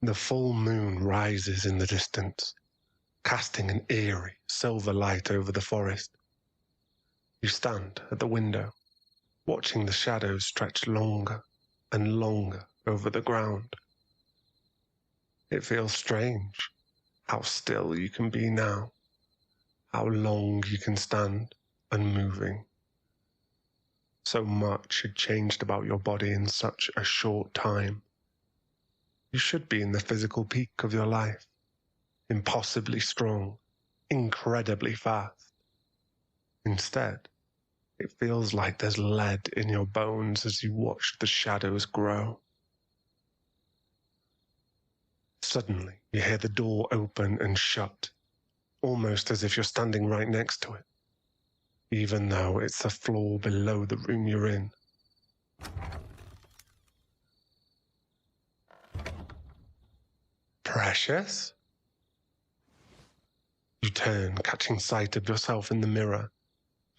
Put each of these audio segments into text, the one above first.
The full moon rises in the distance, casting an eerie silver light over the forest. You stand at the window, watching the shadows stretch longer and longer over the ground. It feels strange how still you can be now, how long you can stand unmoving. So much had changed about your body in such a short time. You should be in the physical peak of your life, impossibly strong, incredibly fast. Instead, it feels like there's lead in your bones as you watch the shadows grow. Suddenly, you hear the door open and shut, almost as if you're standing right next to it, even though it's the floor below the room you're in. Precious? You turn, catching sight of yourself in the mirror.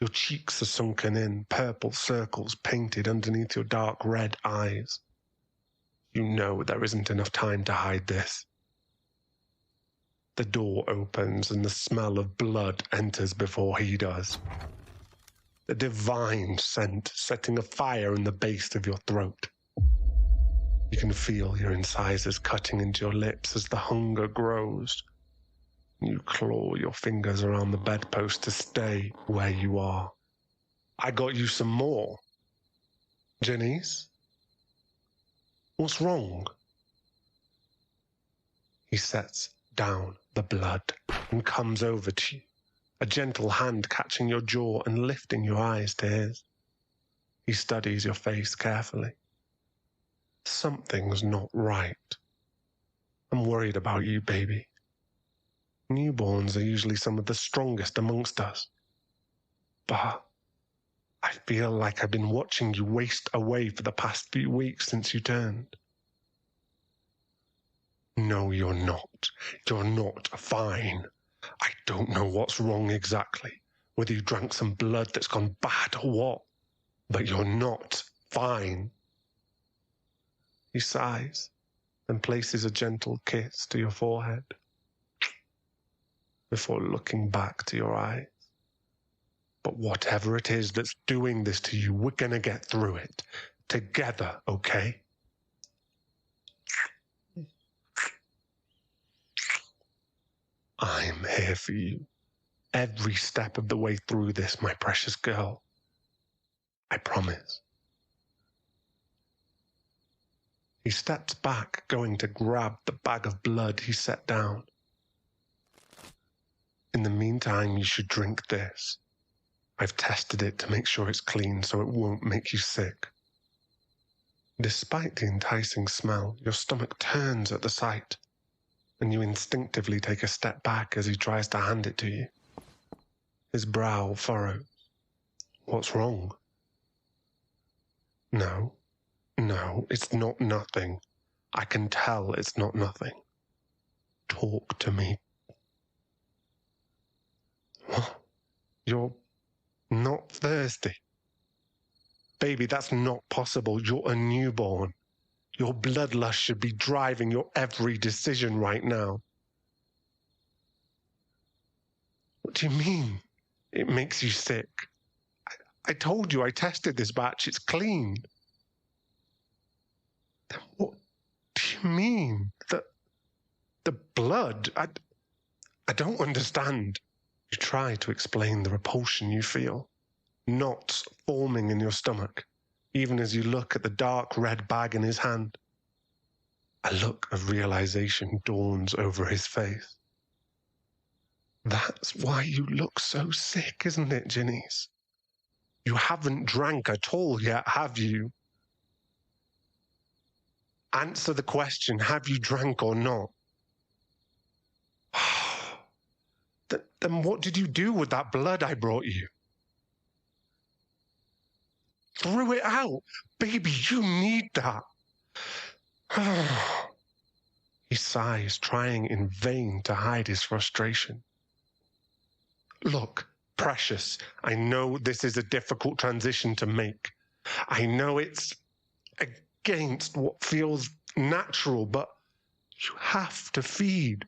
Your cheeks are sunken in, purple circles painted underneath your dark red eyes. You know there isn't enough time to hide this. The door opens and the smell of blood enters before he does. The divine scent setting a fire in the base of your throat. You can feel your incisors cutting into your lips as the hunger grows. You claw your fingers around the bedpost to stay where you are. I got you some more. Janice? What's wrong? He sets down the blood and comes over to you, a gentle hand catching your jaw and lifting your eyes to his. He studies your face carefully. Something's not right. I'm worried about you, baby. Newborns are usually some of the strongest amongst us. But I feel like I've been watching you waste away for the past few weeks since you turned. No, you're not. You're not fine. I don't know what's wrong exactly, whether you drank some blood that's gone bad or what, but you're not fine. He sighs and places a gentle kiss to your forehead before looking back to your eyes. But whatever it is that's doing this to you, we're gonna get through it together, okay? I'm here for you, every step of the way through this, my precious girl. I promise. He steps back, going to grab the bag of blood he set down. In the meantime, you should drink this. I've tested it to make sure it's clean so it won't make you sick. Despite the enticing smell, your stomach turns at the sight, and you instinctively take a step back as he tries to hand it to you. His brow furrows. What's wrong? No, it's not nothing. I can tell it's not nothing. Talk to me. What? You're not thirsty? Baby, that's not possible. You're a newborn. Your bloodlust should be driving your every decision right now. What do you mean? It makes you sick. I told you I tested this batch. It's clean. Then what do you mean? The blood? I don't understand. You try to explain the repulsion you feel. Knots forming in your stomach, even as you look at the dark red bag in his hand. A look of realization dawns over his face. That's why you look so sick, isn't it, Janice? You haven't drank at all yet, have you? Answer the question, have you drank or not? Then what did you do with that blood I brought you? Threw it out. Baby, you need that. He sighs, trying in vain to hide his frustration. Look, Precious, I know this is a difficult transition to make. I know it's against what feels natural, but You have to feed.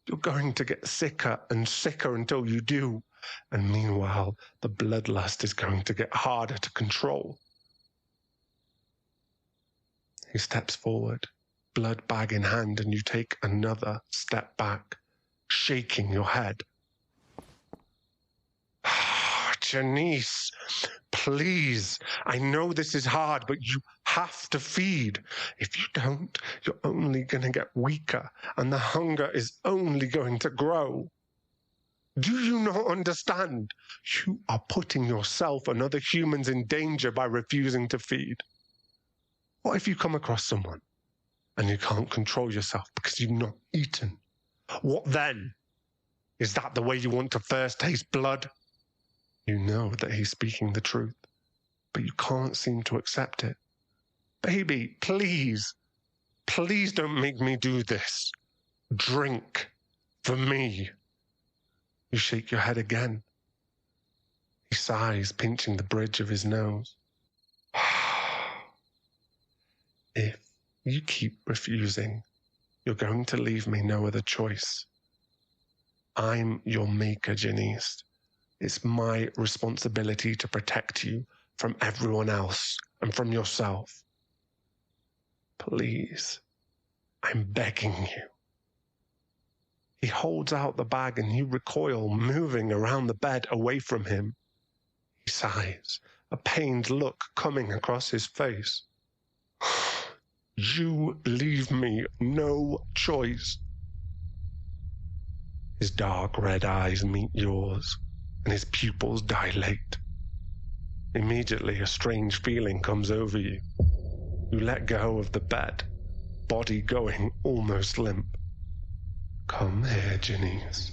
You're going to get sicker and sicker until you do. And meanwhile, the bloodlust is going to get harder to control. He steps forward, blood bag in hand, and you take another step back, shaking your head. Janice, please. I know this is hard, but you have to feed. If you don't, you're only going to get weaker, and the hunger is only going to grow. Do you not understand? You are putting yourself and other humans in danger by refusing to feed. What if you come across someone and you can't control yourself because you've not eaten? What then? Is that the way you want to first taste blood? You know that he's speaking the truth, but you can't seem to accept it. Baby, please, please don't make me do this. Drink for me. You shake your head again. He sighs, pinching the bridge of his nose. If you keep refusing, you're going to leave me no other choice. I'm your maker, Janice. It's my responsibility to protect you from everyone else and from yourself. Please, I'm begging you. He holds out the bag and you recoil, moving around the bed away from him. He sighs, a pained look coming across his face. You leave me no choice. His dark red eyes meet yours, and his pupils dilate. Immediately, a strange feeling comes over you. You let go of the bed, body going almost limp. Come here, Janice.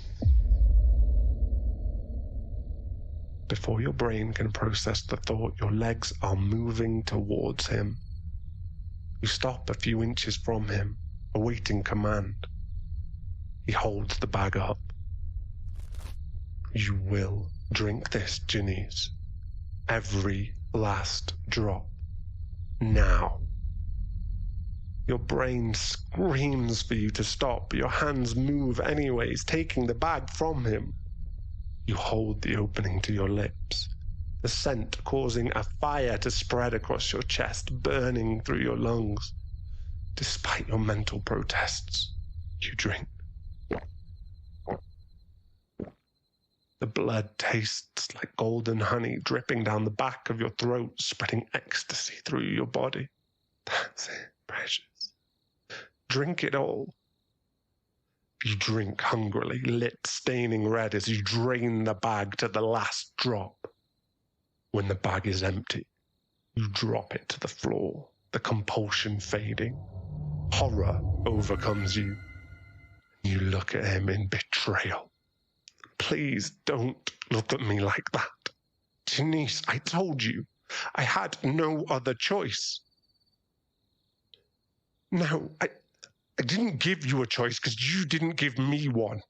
Before your brain can process the thought, your legs are moving towards him. You stop a few inches from him, awaiting command. He holds the bag up. You will drink this, Janice. Every last drop. Now. Your brain screams for you to stop, but your hands move anyways, taking the bag from him. You hold the opening to your lips, the scent causing a fire to spread across your chest, burning through your lungs. Despite your mental protests, you drink. The blood tastes like golden honey dripping down the back of your throat, spreading ecstasy through your body. That's it, precious. Drink it all. You drink hungrily, lips staining red as you drain the bag to the last drop. When the bag is empty, you drop it to the floor, the compulsion fading. Horror overcomes you. You look at him in betrayal. Please don't look at me like that. Janice, I told you, I had no other choice. No, I didn't give you a choice because you didn't give me one.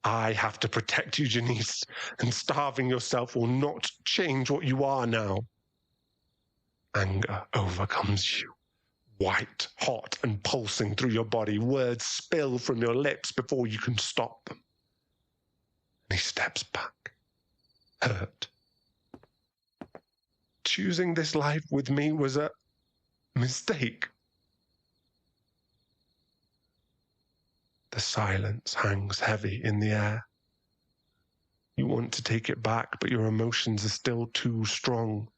I have to protect you, Janice, and starving yourself will not change what you are now. Anger overcomes you, white, hot, and pulsing through your body. Words spill from your lips before you can stop them. And he steps back, hurt. Choosing this life with me was a mistake. The silence hangs heavy in the air. You want to take it back, but your emotions are still too strong.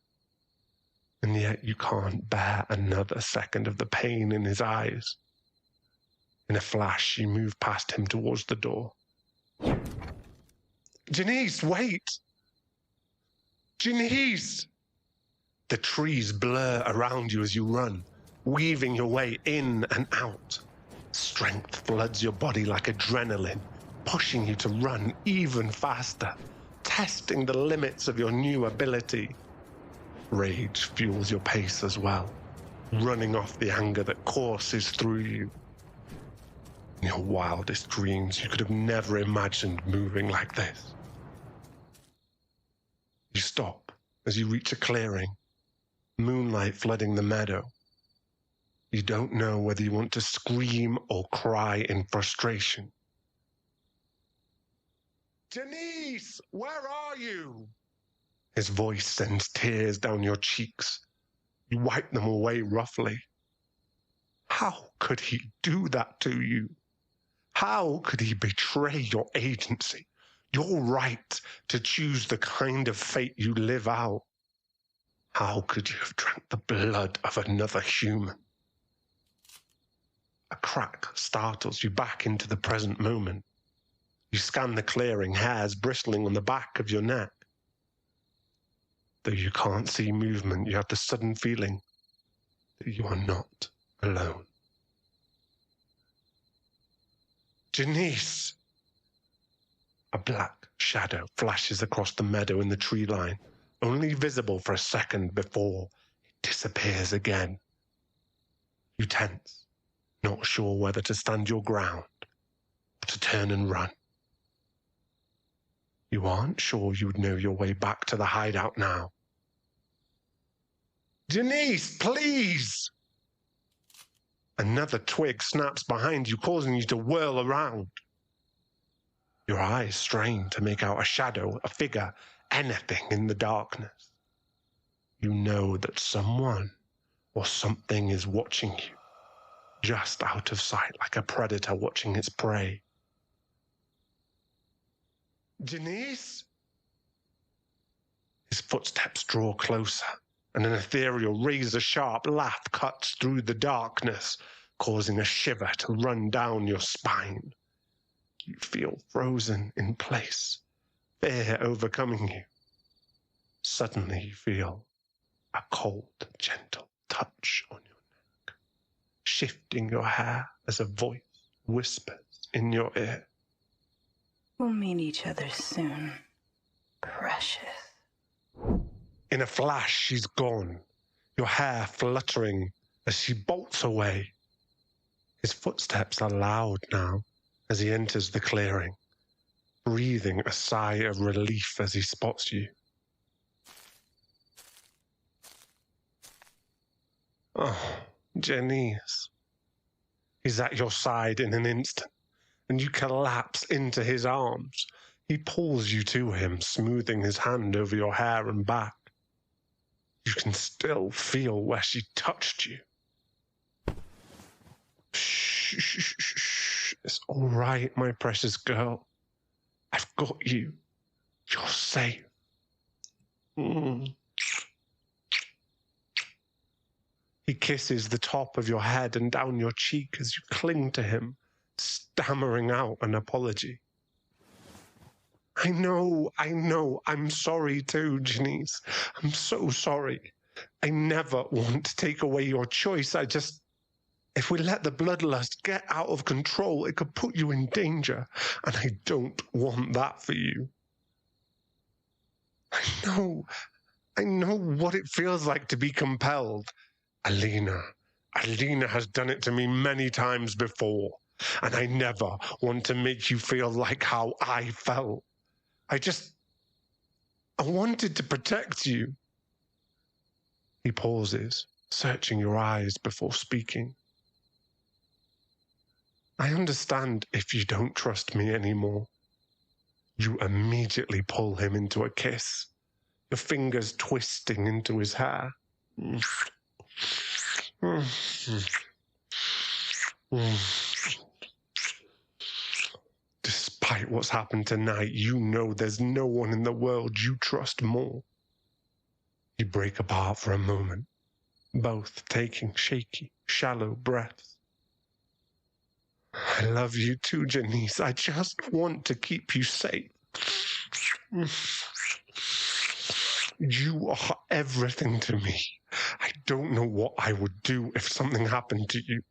And yet you can't bear another second of the pain in his eyes. In a flash, you move past him towards the door. Janice, wait! Janice! The trees blur around you as you run, weaving your way in and out. Strength floods your body like adrenaline, pushing you to run even faster, testing the limits of your new ability. Rage fuels your pace as well, running off the anger that courses through you. In your wildest dreams, you could have never imagined moving like this. You stop as you reach a clearing, moonlight flooding the meadow. You don't know whether you want to scream or cry in frustration. Janice, where are you? His voice sends tears down your cheeks. You wipe them away roughly. How could he do that to you? How could he betray your agency, your right to choose the kind of fate you live out? How could you have drank the blood of another human? A crack startles you back into the present moment. You scan the clearing, hairs bristling on the back of your neck. Though you can't see movement, you have the sudden feeling that you are not alone. Janice! A black shadow flashes across the meadow in the tree line, only visible for a second before it disappears again. You tense, not sure whether to stand your ground or to turn and run. You aren't sure you would know your way back to the hideout now. Janice, please! Another twig snaps behind you, causing you to whirl around. Your eyes strain to make out a shadow, a figure, anything in the darkness. You know that someone or something is watching you, just out of sight, like a predator watching its prey. Janice? His footsteps draw closer, and an ethereal, razor-sharp laugh cuts through the darkness, causing a shiver to run down your spine. You feel frozen in place, fear overcoming you. Suddenly you feel a cold, gentle touch on your neck, shifting your hair as a voice whispers in your ear. We'll meet each other soon, precious. In a flash, she's gone, your hair fluttering as she bolts away. His footsteps are loud now as he enters the clearing, breathing a sigh of relief as he spots you. Oh, Janice. He's at your side in an instant, and you collapse into his arms. He pulls you to him, smoothing his hand over your hair and back. You can still feel where she touched you. Shh, shh, shh, shh, shh. It's all right, my precious girl. I've got you. You're safe. He kisses the top of your head and down your cheek as you cling to him, stammering out an apology. I know, I'm sorry too, Janice. I'm so sorry. I never want to take away your choice. If we let the bloodlust get out of control, it could put you in danger, and I don't want that for you. I know what it feels like to be compelled. Alina has done it to me many times before, and I never want to make you feel like how I felt. I wanted to protect you. He pauses, searching your eyes before speaking. I understand if you don't trust me anymore. You immediately pull him into a kiss, your fingers twisting into his hair. Despite what's happened tonight, you know there's no one in the world you trust more. You break apart for a moment, both taking shaky, shallow breaths. I love you too, Janice. I just want to keep you safe. You are everything to me. I don't know what I would do if something happened to you.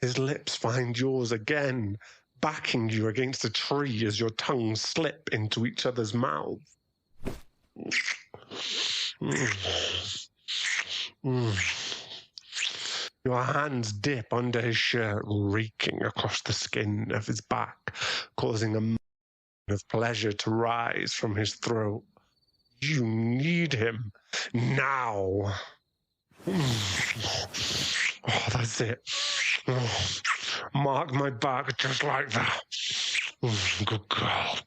His lips find yours again, backing you against a tree as your tongues slip into each other's mouths. Your hands dip under his shirt, raking across the skin of his back, causing a moan of pleasure to rise from his throat. You need him now. Oh, that's That's it. Oh, mark my back just like that. Good girl.